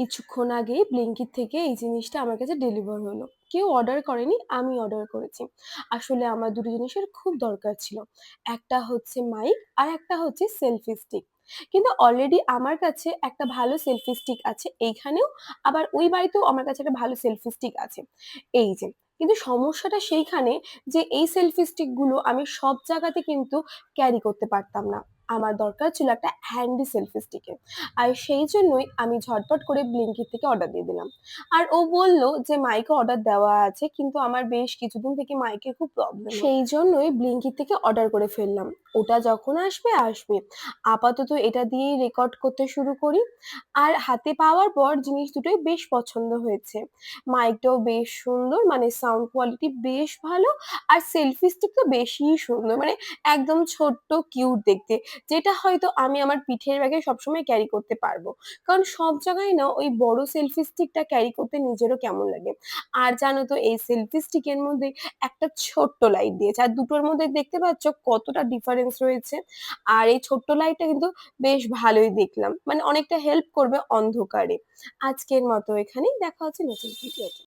কিছুক্ষণ আগেই ব্লিঙ্কিট থেকে এই জিনিসটা আমার কাছে ডেলিভার হলো। কেউ অর্ডার করেনি, আমি অর্ডার করেছি। আসলে আমার দুটো জিনিসের খুব দরকার ছিল। একটা হচ্ছে মাইক আর একটা হচ্ছে সেলফি স্টিক। কিন্তু অলরেডি আমার কাছে একটা ভালো সেলফি স্টিক আছে এইখানেও, আবার ওই বাড়িতেও আমার কাছে একটা ভালো সেলফি স্টিক আছে। এই যে, কিন্তু সমস্যাটা সেইখানে যে এই সেলফি স্টিকগুলো আমি সব জায়গাতে কিন্তু ক্যারি করতে পারতাম না। আমার দরকার ছিল একটা হ্যান্ডি সেলফি স্টিকের। আর সেই জন্যই আমি ঝটপট করে ব্লিঙ্কিট থেকে অর্ডার দিয়ে দিলাম। আর ও বলল যে মাইকে অর্ডার দেওয়া আছে, কিন্তু আমার বেশ কিছুদিন থেকে মাইকের খুব প্রবলেম সেই জন্যই ব্লিঙ্কিট থেকে অর্ডার করে ফেললাম। ওটা যখন আসবে আসবে, আপাতত এটা দিয়েই রেকর্ড করতে শুরু করি। আর হাতে পাওয়ার পর জিনিস দুটোই বেশ পছন্দ হয়েছে। মাইকটাও বেশ সুন্দর, মানে সাউন্ড কোয়ালিটি বেশ ভালো। আর সেলফি স্টিক তো বেশিই সুন্দর, মানে একদম ছোট্ট কিউট দেখতে, যেটা হয়তো আমি আমার পিঠের ব্যাগে সবসময় ক্যারি করতে পারবো। কারণ সব জায়গায় না ওই বড় সেলফি স্টিকটা ক্যারি করতে নিজেরও কেমন লাগে। আর জানো তো এই সেলফি স্টিকের মধ্যে একটা ছোট্ট লাইট দিয়েছে, আর দুটোর মধ্যে দেখতে পাচ্ছ কতটা ডিফারেন্স রয়েছে। আর এই ছোট্ট লাইটটা কিন্তু বেশ ভালোই দেখলাম, মানে অনেকটা হেল্প করবে অন্ধকারে। আজকের মতো এখানেই, দেখা হচ্ছে নতুন ভিডিওতে।